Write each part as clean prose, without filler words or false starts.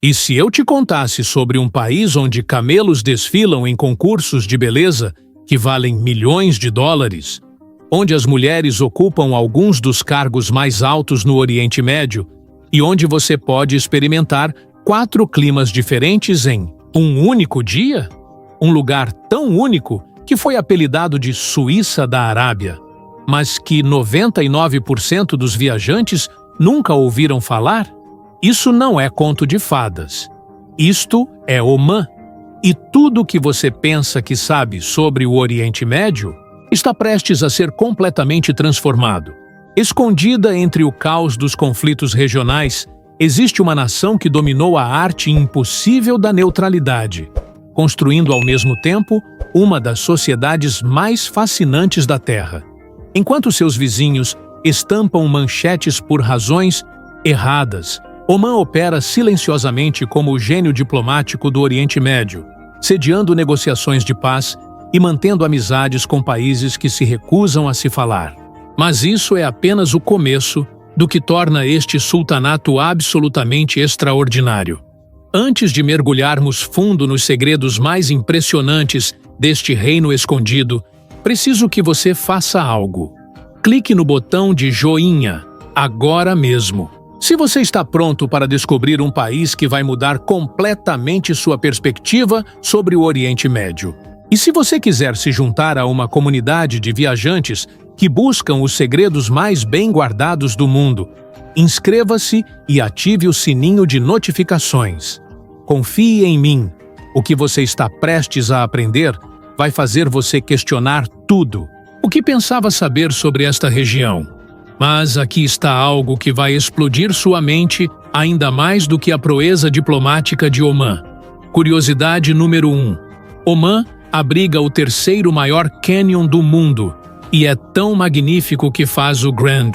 E se eu te contasse sobre um país onde camelos desfilam em concursos de beleza que valem milhões de dólares, onde as mulheres ocupam alguns dos cargos mais altos no Oriente Médio e onde você pode experimentar 4 climas diferentes em um único dia? Um lugar tão único que foi apelidado de Suíça da Arábia, mas que 99% dos viajantes nunca ouviram falar? Isso não é conto de fadas. Isto é Omã. E tudo o que você pensa que sabe sobre o Oriente Médio está prestes a ser completamente transformado. Escondida entre o caos dos conflitos regionais, existe uma nação que dominou a arte impossível da neutralidade, construindo ao mesmo tempo uma das sociedades mais fascinantes da Terra. Enquanto seus vizinhos estampam manchetes por razões erradas, Omã opera silenciosamente como o gênio diplomático do Oriente Médio, sediando negociações de paz e mantendo amizades com países que se recusam a se falar. Mas isso é apenas o começo do que torna este sultanato absolutamente extraordinário. Antes de mergulharmos fundo nos segredos mais impressionantes deste reino escondido, preciso que você faça algo. Clique no botão de joinha, agora mesmo. Se você está pronto para descobrir um país que vai mudar completamente sua perspectiva sobre o Oriente Médio. E se você quiser se juntar a uma comunidade de viajantes que buscam os segredos mais bem guardados do mundo, inscreva-se e ative o sininho de notificações. Confie em mim. O que você está prestes a aprender vai fazer você questionar tudo o que pensava saber sobre esta região. Mas aqui está algo que vai explodir sua mente ainda mais do que a proeza diplomática de Omã. Curiosidade número 1. Omã abriga o 3º maior cânion do mundo e é tão magnífico que faz o Grand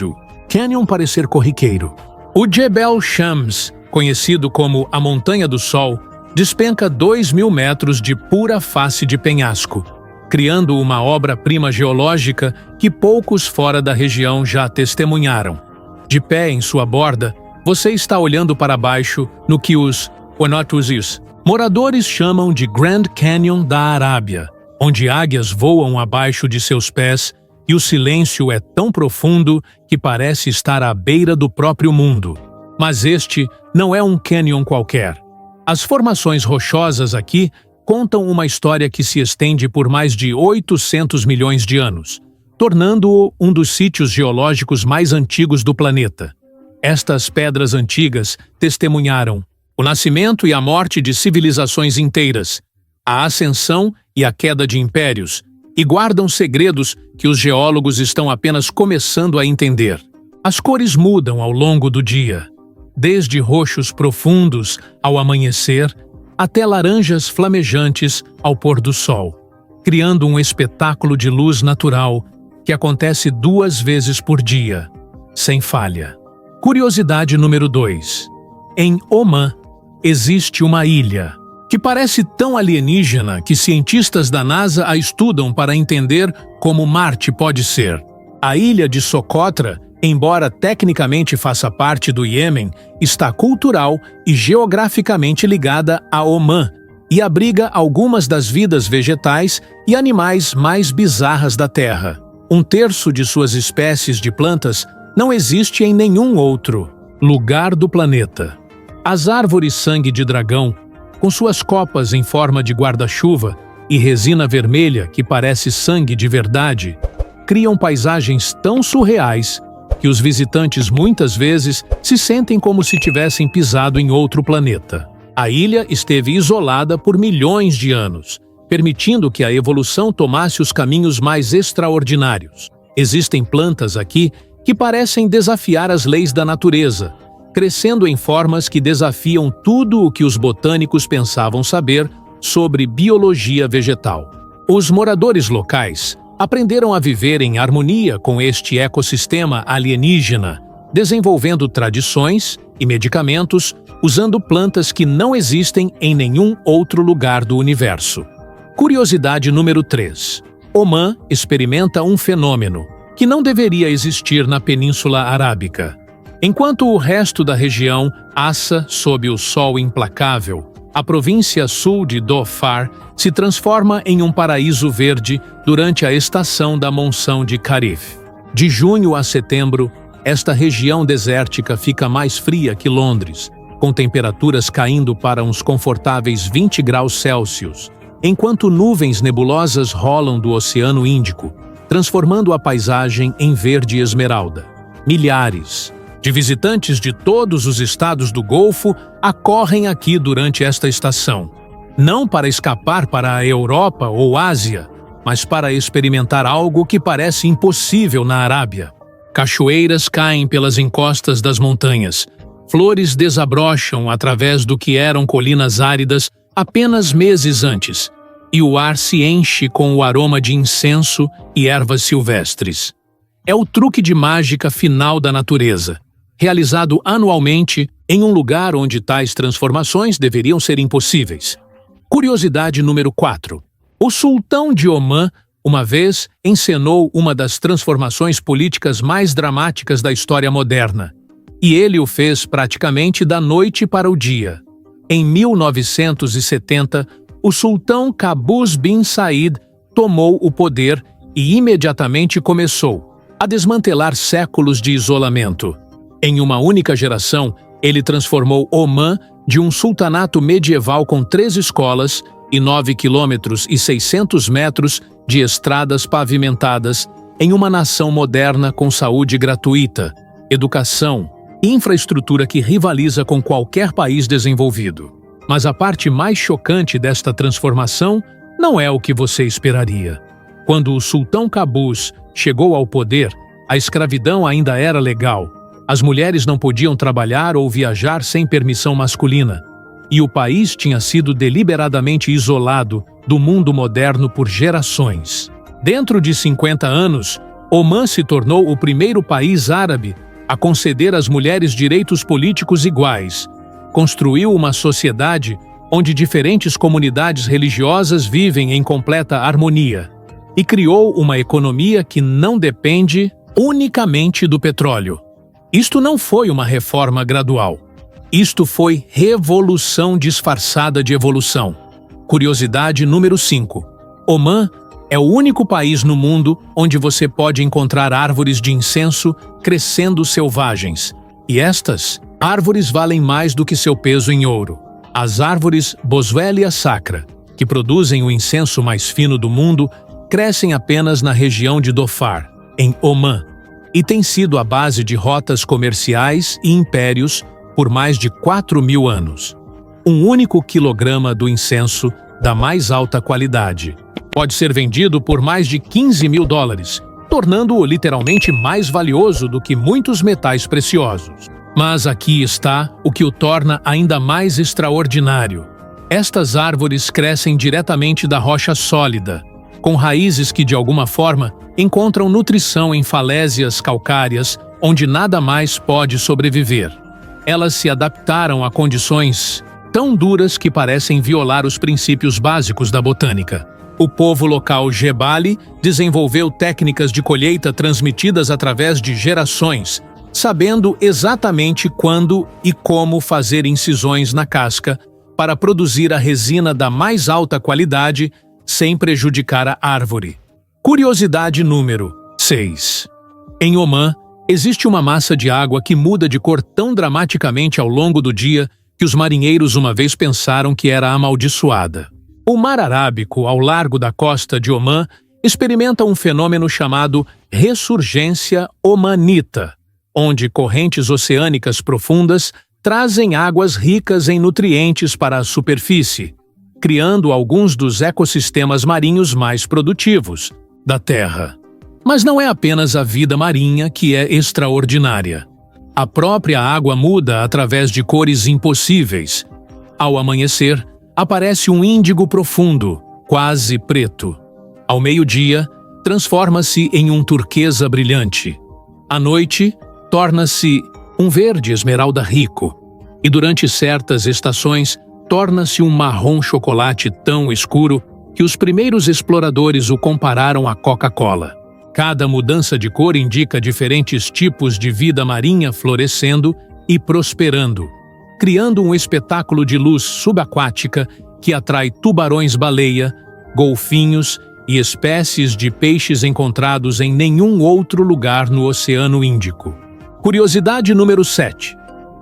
Canyon parecer corriqueiro. O Jebel Shams, conhecido como a Montanha do Sol, despenca 2.000 metros de pura face de penhasco, criando uma obra-prima geológica que poucos fora da região já testemunharam. De pé em sua borda, você está olhando para baixo no que os Onotusis moradores chamam de Grand Canyon da Arábia, onde águias voam abaixo de seus pés e o silêncio é tão profundo que parece estar à beira do próprio mundo. Mas este não é um canyon qualquer. As formações rochosas aqui contam uma história que se estende por mais de 800 milhões de anos, tornando-o um dos sítios geológicos mais antigos do planeta. Estas pedras antigas testemunharam o nascimento e a morte de civilizações inteiras, a ascensão e a queda de impérios, e guardam segredos que os geólogos estão apenas começando a entender. As cores mudam ao longo do dia, desde roxos profundos ao amanhecer até laranjas flamejantes ao pôr do sol, criando um espetáculo de luz natural que acontece 2 vezes por dia, sem falha. Curiosidade número 2. Em Omã, existe uma ilha que parece tão alienígena que cientistas da NASA a estudam para entender como Marte pode ser. A ilha de Socotra, embora tecnicamente faça parte do Iêmen, está cultural e geograficamente ligada a Omã e abriga algumas das vidas vegetais e animais mais bizarras da Terra. 1/3 de suas espécies de plantas não existe em nenhum outro lugar do planeta. As árvores sangue de dragão, com suas copas em forma de guarda-chuva e resina vermelha que parece sangue de verdade, criam paisagens tão surreais que os visitantes muitas vezes se sentem como se tivessem pisado em outro planeta. A ilha esteve isolada por milhões de anos, permitindo que a evolução tomasse os caminhos mais extraordinários. Existem plantas aqui que parecem desafiar as leis da natureza, crescendo em formas que desafiam tudo o que os botânicos pensavam saber sobre biologia vegetal. Os moradores locais aprenderam a viver em harmonia com este ecossistema alienígena, desenvolvendo tradições e medicamentos usando plantas que não existem em nenhum outro lugar do universo. Curiosidade número 3. Omã experimenta um fenômeno que não deveria existir na Península Arábica. Enquanto o resto da região assa sob o sol implacável, a província sul de Dhofar se transforma em um paraíso verde durante a estação da monção de Kharif. De junho a setembro, esta região desértica fica mais fria que Londres, com temperaturas caindo para uns confortáveis 20 graus Celsius, enquanto nuvens nebulosas rolam do Oceano Índico, transformando a paisagem em verde esmeralda. Milhares de visitantes de todos os estados do Golfo acorrem aqui durante esta estação, não para escapar para a Europa ou Ásia, mas para experimentar algo que parece impossível na Arábia. Cachoeiras caem pelas encostas das montanhas, flores desabrocham através do que eram colinas áridas apenas meses antes, e o ar se enche com o aroma de incenso e ervas silvestres. É o truque de mágica final da natureza, realizado anualmente em um lugar onde tais transformações deveriam ser impossíveis. Curiosidade número 4. O sultão de Omã, uma vez, encenou uma das transformações políticas mais dramáticas da história moderna, e ele o fez praticamente da noite para o dia. Em 1970, o sultão Qaboos bin Said tomou o poder e imediatamente começou a desmantelar séculos de isolamento. Em uma única geração, ele transformou Omã de um sultanato medieval com 3 escolas e 9 quilômetros e 600 metros de estradas pavimentadas em uma nação moderna com saúde gratuita, educação e infraestrutura que rivaliza com qualquer país desenvolvido. Mas a parte mais chocante desta transformação não é o que você esperaria. Quando o sultão Qaboos chegou ao poder, a escravidão ainda era legal. As mulheres não podiam trabalhar ou viajar sem permissão masculina, e o país tinha sido deliberadamente isolado do mundo moderno por gerações. Dentro de 50 anos, Omã se tornou o primeiro país árabe a conceder às mulheres direitos políticos iguais. Construiu uma sociedade onde diferentes comunidades religiosas vivem em completa harmonia e criou uma economia que não depende unicamente do petróleo. Isto não foi uma reforma gradual. Isto foi revolução disfarçada de evolução. Curiosidade número 5. Omã é o único país no mundo onde você pode encontrar árvores de incenso crescendo selvagens. E estas árvores valem mais do que seu peso em ouro. As árvores Boswellia sacra, que produzem o incenso mais fino do mundo, crescem apenas na região de Dhofar, em Omã, e têm sido a base de rotas comerciais e impérios por mais de 4.000 anos. Um único quilograma do incenso da mais alta qualidade pode ser vendido por mais de $15.000, tornando-o literalmente mais valioso do que muitos metais preciosos. Mas aqui está o que o torna ainda mais extraordinário. Estas árvores crescem diretamente da rocha sólida, com raízes que, de alguma forma, encontram nutrição em falésias calcárias onde nada mais pode sobreviver. Elas se adaptaram a condições tão duras que parecem violar os princípios básicos da botânica. O povo local Jebali desenvolveu técnicas de colheita transmitidas através de gerações, sabendo exatamente quando e como fazer incisões na casca para produzir a resina da mais alta qualidade sem prejudicar a árvore. Curiosidade número 6. Em Omã, existe uma massa de água que muda de cor tão dramaticamente ao longo do dia que os marinheiros uma vez pensaram que era amaldiçoada. O mar Arábico, ao largo da costa de Omã, experimenta um fenômeno chamado ressurgência omanita, onde correntes oceânicas profundas trazem águas ricas em nutrientes para a superfície, criando alguns dos ecossistemas marinhos mais produtivos da Terra. Mas não é apenas a vida marinha que é extraordinária. A própria água muda através de cores impossíveis. Ao amanhecer, aparece um índigo profundo, quase preto. Ao meio-dia, transforma-se em um turquesa brilhante. À noite, torna-se um verde esmeralda rico. E durante certas estações, torna-se um marrom chocolate tão escuro que os primeiros exploradores o compararam à Coca-Cola. Cada mudança de cor indica diferentes tipos de vida marinha florescendo e prosperando, criando um espetáculo de luz subaquática que atrai tubarões-baleia, golfinhos e espécies de peixes encontrados em nenhum outro lugar no Oceano Índico. Curiosidade número 7.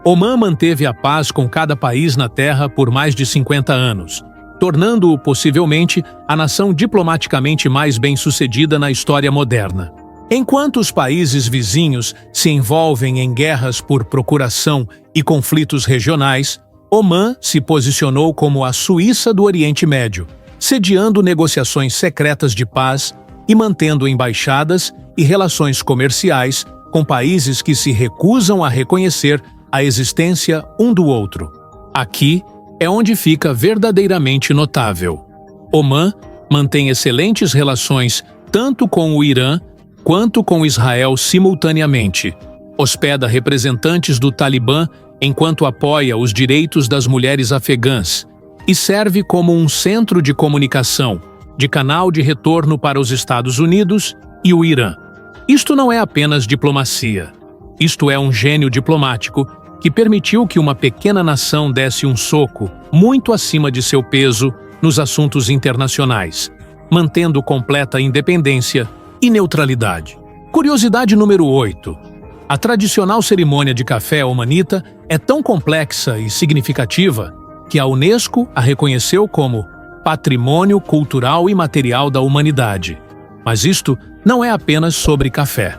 Omã manteve a paz com cada país na Terra por mais de 50 anos, tornando-o possivelmente a nação diplomaticamente mais bem-sucedida na história moderna. Enquanto os países vizinhos se envolvem em guerras por procuração e conflitos regionais, Omã se posicionou como a Suíça do Oriente Médio, sediando negociações secretas de paz e mantendo embaixadas e relações comerciais com países que se recusam a reconhecer a existência um do outro. Aqui é onde fica verdadeiramente notável. Omã mantém excelentes relações tanto com o Irã quanto com Israel simultaneamente. Hospeda representantes do Talibã enquanto apoia os direitos das mulheres afegãs e serve como um centro de comunicação, de canal de retorno para os Estados Unidos e o Irã. Isto não é apenas diplomacia. Isto é um gênio diplomático que permitiu que uma pequena nação desse um soco muito acima de seu peso nos assuntos internacionais, mantendo completa independência e neutralidade. Curiosidade número 8. A tradicional cerimônia de café omanita é tão complexa e significativa que a Unesco a reconheceu como Patrimônio Cultural e Material da Humanidade. Mas isto não é apenas sobre café.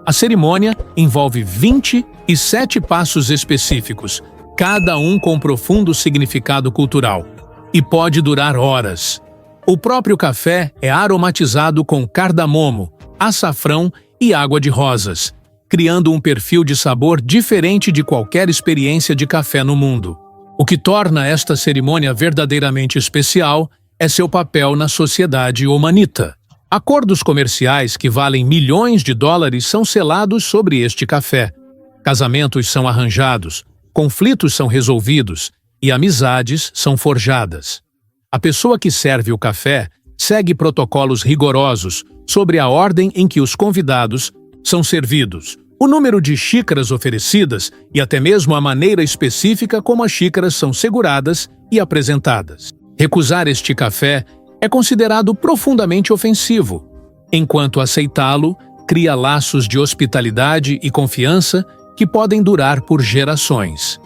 A cerimônia envolve 27 passos específicos, cada um com profundo significado cultural, e pode durar horas. O próprio café é aromatizado com cardamomo, açafrão e água de rosas, criando um perfil de sabor diferente de qualquer experiência de café no mundo. O que torna esta cerimônia verdadeiramente especial é seu papel na sociedade omanita. Acordos comerciais que valem milhões de dólares são selados sobre este café. Casamentos são arranjados, conflitos são resolvidos e amizades são forjadas. A pessoa que serve o café segue protocolos rigorosos sobre a ordem em que os convidados são servidos, o número de xícaras oferecidas e até mesmo a maneira específica como as xícaras são seguradas e apresentadas. Recusar este café é considerado profundamente ofensivo, enquanto aceitá-lo cria laços de hospitalidade e confiança que podem durar por gerações.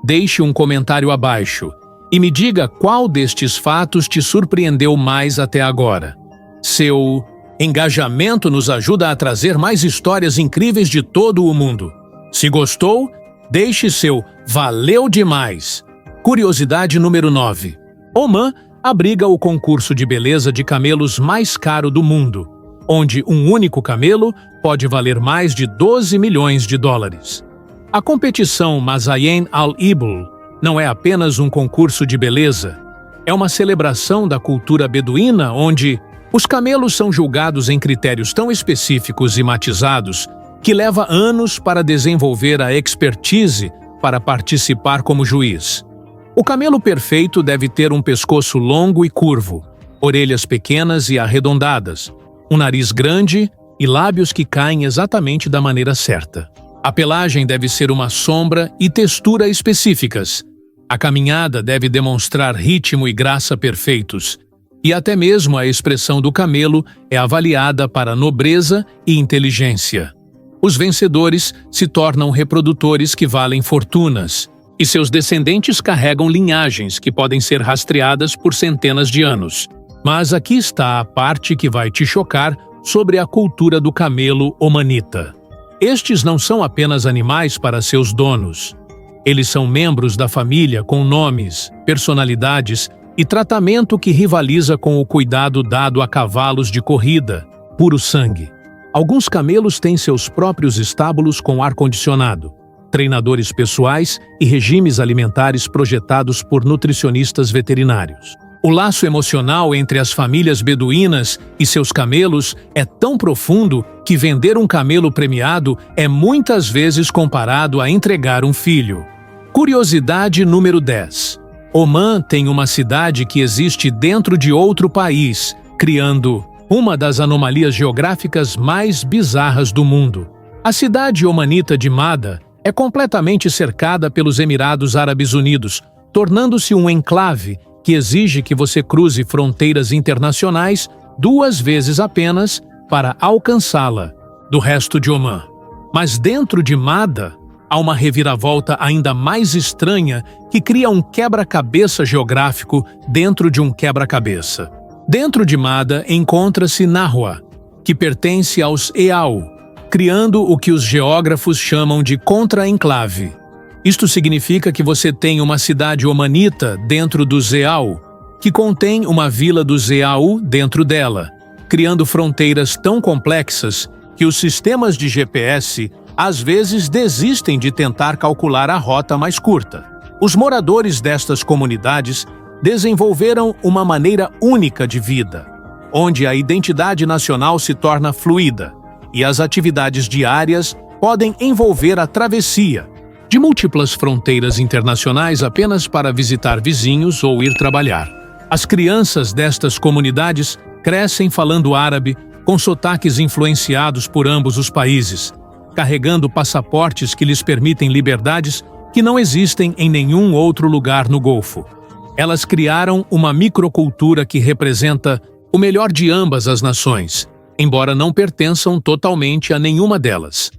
Deixe um comentário abaixo e me diga qual destes fatos te surpreendeu mais até agora. Seu engajamento nos ajuda a trazer mais histórias incríveis de todo o mundo. Se gostou, deixe seu valeu demais. Curiosidade número 9. Omã abriga o concurso de beleza de camelos mais caro do mundo, onde um único camelo pode valer mais de 12 milhões de dólares. A competição Mazayen Al-Ibl não é apenas um concurso de beleza, é uma celebração da cultura beduína onde os camelos são julgados em critérios tão específicos e matizados que leva anos para desenvolver a expertise para participar como juiz. O camelo perfeito deve ter um pescoço longo e curvo, orelhas pequenas e arredondadas, um nariz grande e lábios que caem exatamente da maneira certa. A pelagem deve ser uma sombra e textura específicas. A caminhada deve demonstrar ritmo e graça perfeitos. E até mesmo a expressão do camelo é avaliada para nobreza e inteligência. Os vencedores se tornam reprodutores que valem fortunas, e seus descendentes carregam linhagens que podem ser rastreadas por centenas de anos. Mas aqui está a parte que vai te chocar sobre a cultura do camelo omanita. Estes não são apenas animais para seus donos. Eles são membros da família com nomes, personalidades e tratamento que rivaliza com o cuidado dado a cavalos de corrida, puro sangue. Alguns camelos têm seus próprios estábulos com ar-condicionado, treinadores pessoais e regimes alimentares projetados por nutricionistas veterinários. O laço emocional entre as famílias beduínas e seus camelos é tão profundo que vender um camelo premiado é muitas vezes comparado a entregar um filho. Curiosidade número 10. Omã tem uma cidade que existe dentro de outro país, criando uma das anomalias geográficas mais bizarras do mundo. A cidade omanita de Mada é completamente cercada pelos Emirados Árabes Unidos, tornando-se um enclave que exige que você cruze fronteiras internacionais 2 vezes apenas para alcançá-la do resto de Omã. Mas dentro de Mada, há uma reviravolta ainda mais estranha que cria um quebra-cabeça geográfico dentro de um quebra-cabeça. Dentro de Mada encontra-se Nahua, que pertence aos Eau, criando o que os geógrafos chamam de contra-enclave. Isto significa que você tem uma cidade omanita dentro dos Eau, que contém uma vila dos Eau dentro dela, criando fronteiras tão complexas que os sistemas de GPS às vezes desistem de tentar calcular a rota mais curta. Os moradores destas comunidades desenvolveram uma maneira única de vida, onde a identidade nacional se torna fluida e as atividades diárias podem envolver a travessia de múltiplas fronteiras internacionais apenas para visitar vizinhos ou ir trabalhar. As crianças destas comunidades crescem falando árabe com sotaques influenciados por ambos os países, carregando passaportes que lhes permitem liberdades que não existem em nenhum outro lugar no Golfo. Elas criaram uma microcultura que representa o melhor de ambas as nações, embora não pertençam totalmente a nenhuma delas.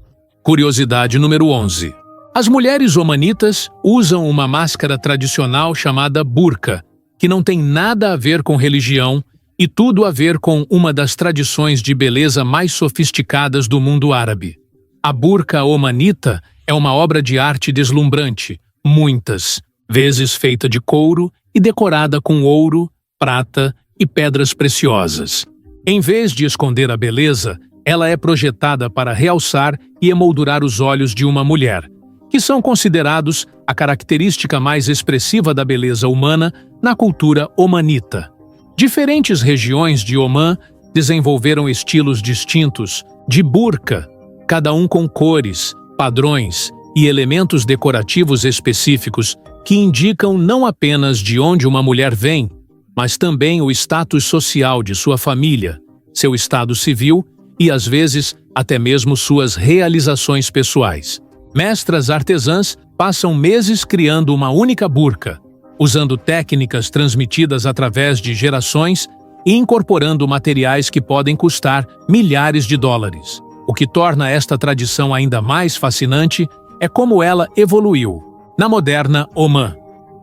Curiosidade número 11. As mulheres omanitas usam uma máscara tradicional chamada burca, que não tem nada a ver com religião e tudo a ver com uma das tradições de beleza mais sofisticadas do mundo árabe. A burca omanita é uma obra de arte deslumbrante, muitas vezes feita de couro e decorada com ouro, prata e pedras preciosas. Em vez de esconder a beleza, ela é projetada para realçar e emoldurar os olhos de uma mulher, que são considerados a característica mais expressiva da beleza humana na cultura omanita. Diferentes regiões de Omã desenvolveram estilos distintos de burca, cada um com cores, padrões e elementos decorativos específicos que indicam não apenas de onde uma mulher vem, mas também o status social de sua família, seu estado civil e, às vezes, até mesmo suas realizações pessoais. Mestras artesãs passam meses criando uma única burca, usando técnicas transmitidas através de gerações e incorporando materiais que podem custar milhares de dólares. O que torna esta tradição ainda mais fascinante é como ela evoluiu. Na moderna Omã,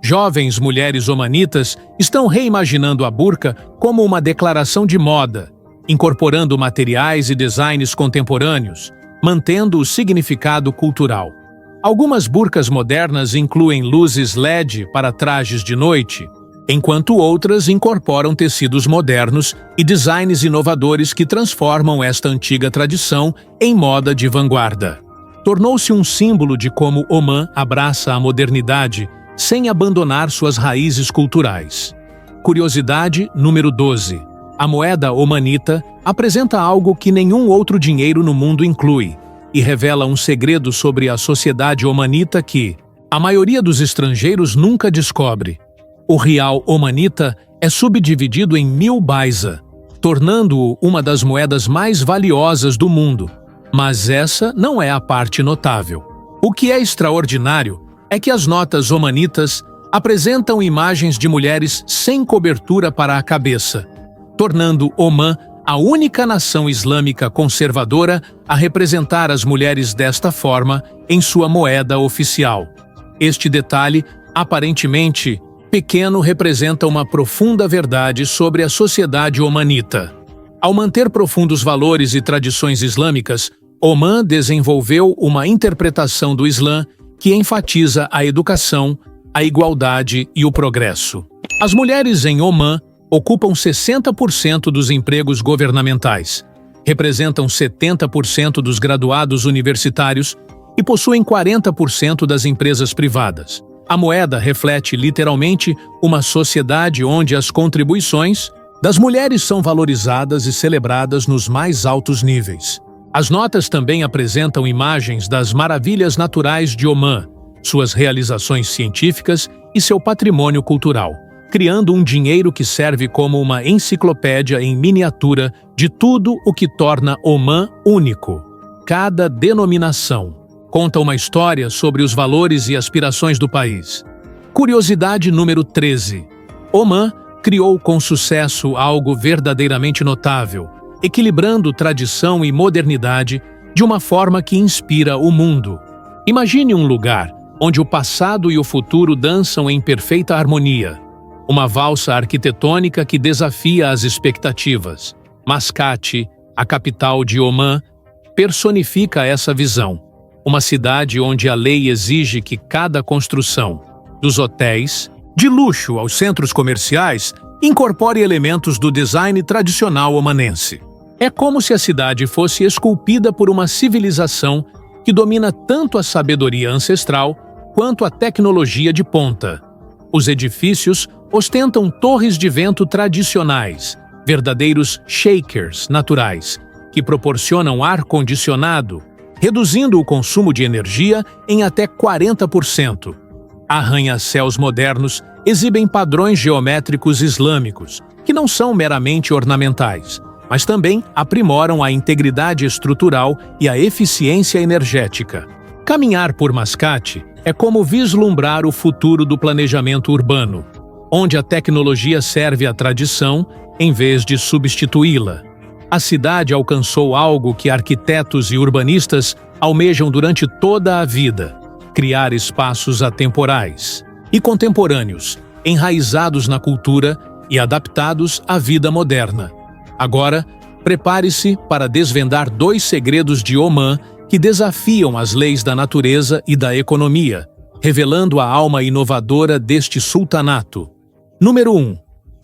jovens mulheres omanitas estão reimaginando a burca como uma declaração de moda, incorporando materiais e designs contemporâneos, mantendo o significado cultural. Algumas burcas modernas incluem luzes LED para trajes de noite, enquanto outras incorporam tecidos modernos e designs inovadores que transformam esta antiga tradição em moda de vanguarda. Tornou-se um símbolo de como Omã abraça a modernidade sem abandonar suas raízes culturais. Curiosidade número 12. A moeda omanita apresenta algo que nenhum outro dinheiro no mundo inclui e revela um segredo sobre a sociedade omanita que a maioria dos estrangeiros nunca descobre. O real omanita é subdividido em 1000 baisa, tornando-o uma das moedas mais valiosas do mundo. Mas essa não é a parte notável. O que é extraordinário é que as notas omanitas apresentam imagens de mulheres sem cobertura para a cabeça, tornando Omã a única nação islâmica conservadora a representar as mulheres desta forma em sua moeda oficial. Este detalhe, aparentemente pequeno, representa uma profunda verdade sobre a sociedade omanita. Ao manter profundos valores e tradições islâmicas, Omã desenvolveu uma interpretação do Islã que enfatiza a educação, a igualdade e o progresso. As mulheres em Omã ocupam 60% dos empregos governamentais, representam 70% dos graduados universitários e possuem 40% das empresas privadas. A moeda reflete literalmente uma sociedade onde as contribuições das mulheres são valorizadas e celebradas nos mais altos níveis. As notas também apresentam imagens das maravilhas naturais de Omã, suas realizações científicas e seu patrimônio cultural, criando um dinheiro que serve como uma enciclopédia em miniatura de tudo o que torna Omã único. Cada denominação conta uma história sobre os valores e aspirações do país. Curiosidade número 13. Omã criou com sucesso algo verdadeiramente notável, equilibrando tradição e modernidade de uma forma que inspira o mundo. Imagine um lugar onde o passado e o futuro dançam em perfeita harmonia. Uma valsa arquitetônica que desafia as expectativas. Mascate, a capital de Omã, personifica essa visão. Uma cidade onde a lei exige que cada construção, dos hotéis, de luxo aos centros comerciais, incorpore elementos do design tradicional omanense. É como se a cidade fosse esculpida por uma civilização que domina tanto a sabedoria ancestral quanto a tecnologia de ponta. Os edifícios ostentam torres de vento tradicionais, verdadeiros shakers naturais, que proporcionam ar-condicionado, reduzindo o consumo de energia em até 40%. Arranha-céus modernos exibem padrões geométricos islâmicos, que não são meramente ornamentais, mas também aprimoram a integridade estrutural e a eficiência energética. Caminhar por Mascate é como vislumbrar o futuro do planejamento urbano, onde a tecnologia serve à tradição em vez de substituí-la. A cidade alcançou algo que arquitetos e urbanistas almejam durante toda a vida: criar espaços atemporais e contemporâneos, enraizados na cultura e adaptados à vida moderna. Agora, prepare-se para desvendar 2 segredos de Omã que desafiam as leis da natureza e da economia, revelando a alma inovadora deste sultanato. Número 1.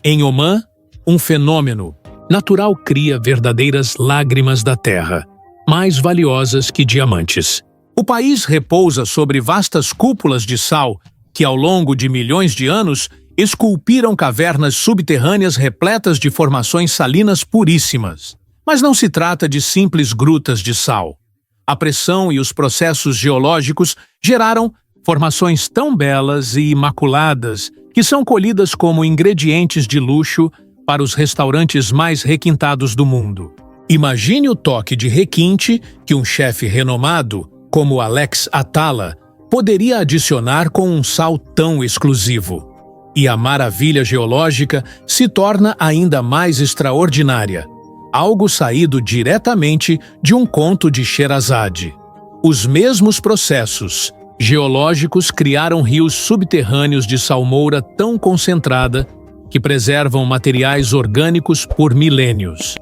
Em Omã, um fenômeno natural cria verdadeiras lágrimas da terra, mais valiosas que diamantes. O país repousa sobre vastas cúpulas de sal que, ao longo de milhões de anos, esculpiram cavernas subterrâneas repletas de formações salinas puríssimas. Mas não se trata de simples grutas de sal. A pressão e os processos geológicos geraram formações tão belas e imaculadas que são colhidas como ingredientes de luxo para os restaurantes mais requintados do mundo. Imagine o toque de requinte que um chefe renomado, como Alex Atala, poderia adicionar com um sal tão exclusivo. E a maravilha geológica se torna ainda mais extraordinária, algo saído diretamente de um conto de Sherazade. Os mesmos processos geológicos criaram rios subterrâneos de salmoura tão concentrada que preservam materiais orgânicos por milênios.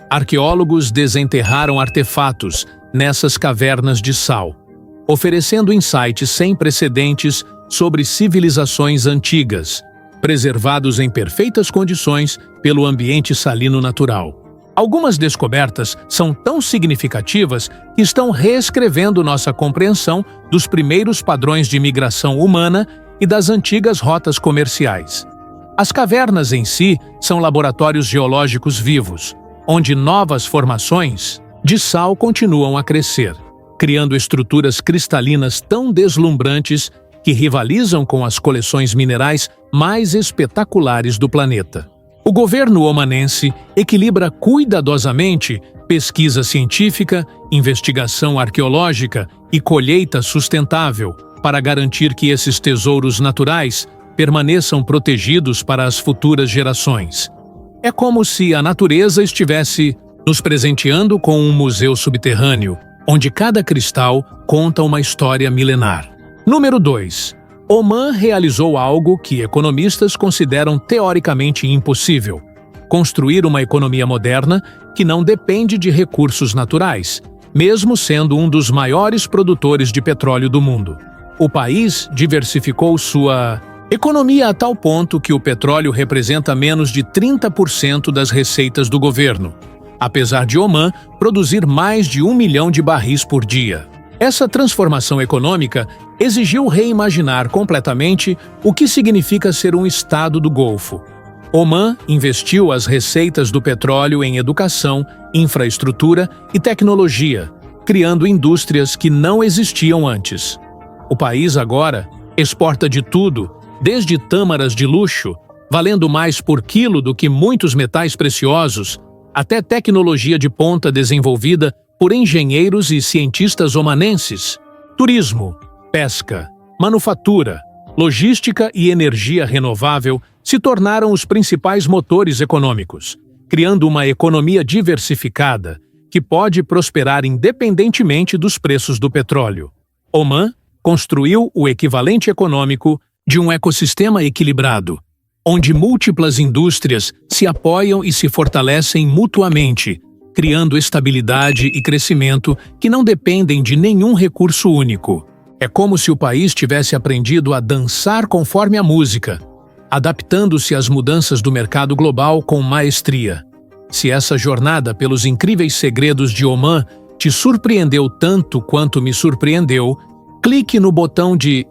Arqueólogos desenterraram artefatos nessas cavernas de sal, oferecendo insights sem precedentes sobre civilizações antigas, preservados em perfeitas condições pelo ambiente salino natural. Algumas descobertas são tão significativas que estão reescrevendo nossa compreensão dos primeiros padrões de migração humana e das antigas rotas comerciais. As cavernas em si são laboratórios geológicos vivos, onde novas formações de sal continuam a crescer, criando estruturas cristalinas tão deslumbrantes que rivalizam com as coleções minerais mais espetaculares do planeta. O governo omanense equilibra cuidadosamente pesquisa científica, investigação arqueológica e colheita sustentável para garantir que esses tesouros naturais permaneçam protegidos para as futuras gerações. É como se a natureza estivesse nos presenteando com um museu subterrâneo, onde cada cristal conta uma história milenar. Número 2. Omã realizou algo que economistas consideram teoricamente impossível: construir uma economia moderna que não depende de recursos naturais, mesmo sendo um dos maiores produtores de petróleo do mundo. O país diversificou sua economia a tal ponto que o petróleo representa menos de 30% das receitas do governo, apesar de Omã produzir mais de 1 milhão de barris por dia. Essa transformação econômica exigiu reimaginar completamente o que significa ser um estado do Golfo. Omã investiu as receitas do petróleo em educação, infraestrutura e tecnologia, criando indústrias que não existiam antes. O país agora exporta de tudo, desde tâmaras de luxo valendo mais por quilo do que muitos metais preciosos, até tecnologia de ponta desenvolvida por engenheiros e cientistas omanenses. Turismo, pesca, manufatura, logística e energia renovável se tornaram os principais motores econômicos, criando uma economia diversificada que pode prosperar independentemente dos preços do petróleo. Omã construiu o equivalente econômico de um ecossistema equilibrado, onde múltiplas indústrias se apoiam e se fortalecem mutuamente, criando estabilidade e crescimento que não dependem de nenhum recurso único. É como se o país tivesse aprendido a dançar conforme a música, adaptando-se às mudanças do mercado global com maestria. Se essa jornada pelos incríveis segredos de Omã te surpreendeu tanto quanto me surpreendeu, clique no botão de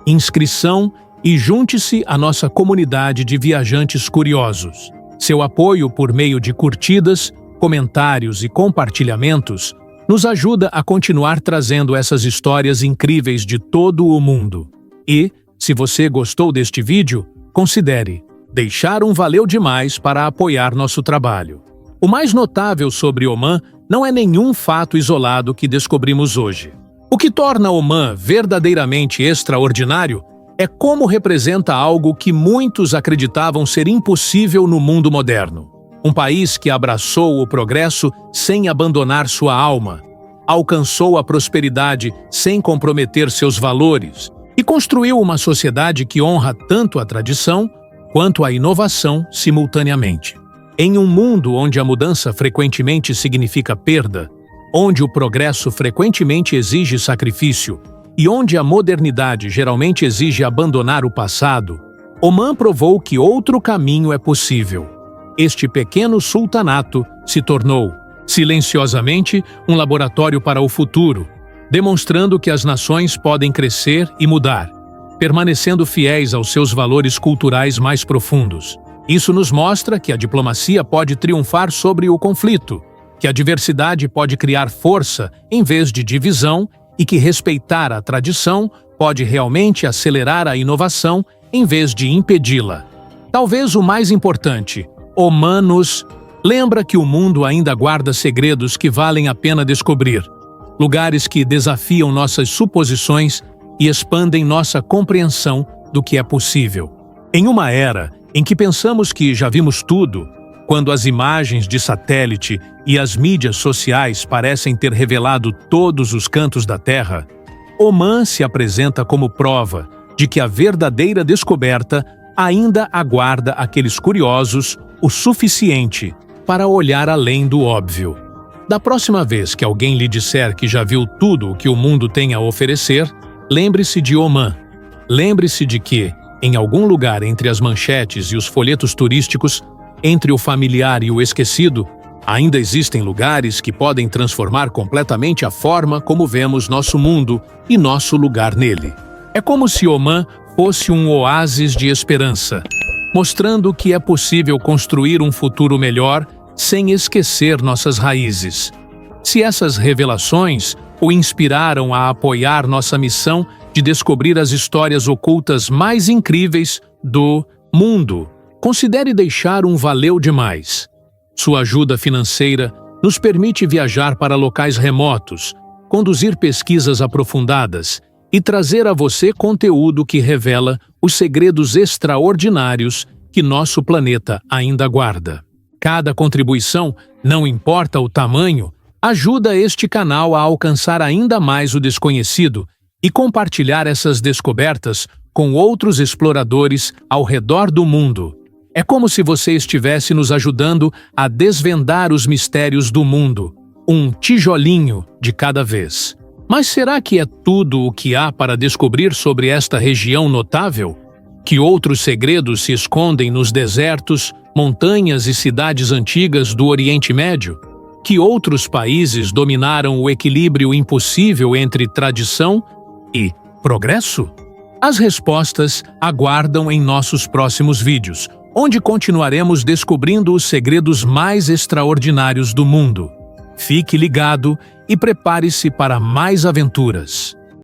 inscrição e junte-se à nossa comunidade de viajantes curiosos. Seu apoio por meio de curtidas, comentários e compartilhamentos nos ajuda a continuar trazendo essas histórias incríveis de todo o mundo. E, se você gostou deste vídeo, considere deixar um valeu demais para apoiar nosso trabalho. O mais notável sobre Omã não é nenhum fato isolado que descobrimos hoje. O que torna Omã verdadeiramente extraordinário é como representa algo que muitos acreditavam ser impossível no mundo moderno. Um país que abraçou o progresso sem abandonar sua alma, alcançou a prosperidade sem comprometer seus valores e construiu uma sociedade que honra tanto a tradição quanto a inovação simultaneamente. Em um mundo onde a mudança frequentemente significa perda, onde o progresso frequentemente exige sacrifício e onde a modernidade geralmente exige abandonar o passado, Omã provou que outro caminho é possível. Este pequeno sultanato se tornou, silenciosamente, um laboratório para o futuro, demonstrando que as nações podem crescer e mudar, permanecendo fiéis aos seus valores culturais mais profundos. Isso nos mostra que a diplomacia pode triunfar sobre o conflito, que a diversidade pode criar força em vez de divisão e que respeitar a tradição pode realmente acelerar a inovação em vez de impedi-la. Talvez o mais importante, Omã nos lembra que o mundo ainda guarda segredos que valem a pena descobrir, lugares que desafiam nossas suposições e expandem nossa compreensão do que é possível. Em uma era em que pensamos que já vimos tudo, quando as imagens de satélite e as mídias sociais parecem ter revelado todos os cantos da Terra, Omã se apresenta como prova de que a verdadeira descoberta ainda aguarda aqueles curiosos o suficiente para olhar além do óbvio. Da próxima vez que alguém lhe disser que já viu tudo o que o mundo tem a oferecer, lembre-se de Omã. Lembre-se de que, em algum lugar entre as manchetes e os folhetos turísticos, entre o familiar e o esquecido, ainda existem lugares que podem transformar completamente a forma como vemos nosso mundo e nosso lugar nele. É como se Omã fosse um oásis de esperança, mostrando que é possível construir um futuro melhor sem esquecer nossas raízes. Se essas revelações o inspiraram a apoiar nossa missão de descobrir as histórias ocultas mais incríveis do mundo, considere deixar um valeu demais. Sua ajuda financeira nos permite viajar para locais remotos, conduzir pesquisas aprofundadas e trazer a você conteúdo que revela os segredos extraordinários que nosso planeta ainda guarda. Cada contribuição, não importa o tamanho, ajuda este canal a alcançar ainda mais o desconhecido e compartilhar essas descobertas com outros exploradores ao redor do mundo. É como se você estivesse nos ajudando a desvendar os mistérios do mundo, um tijolinho de cada vez. Mas será que é tudo o que há para descobrir sobre esta região notável? Que outros segredos se escondem nos desertos, montanhas e cidades antigas do Oriente Médio? Que outros países dominaram o equilíbrio impossível entre tradição e progresso? As respostas aguardam em nossos próximos vídeos, onde continuaremos descobrindo os segredos mais extraordinários do mundo. Fique ligado e prepare-se para mais aventuras.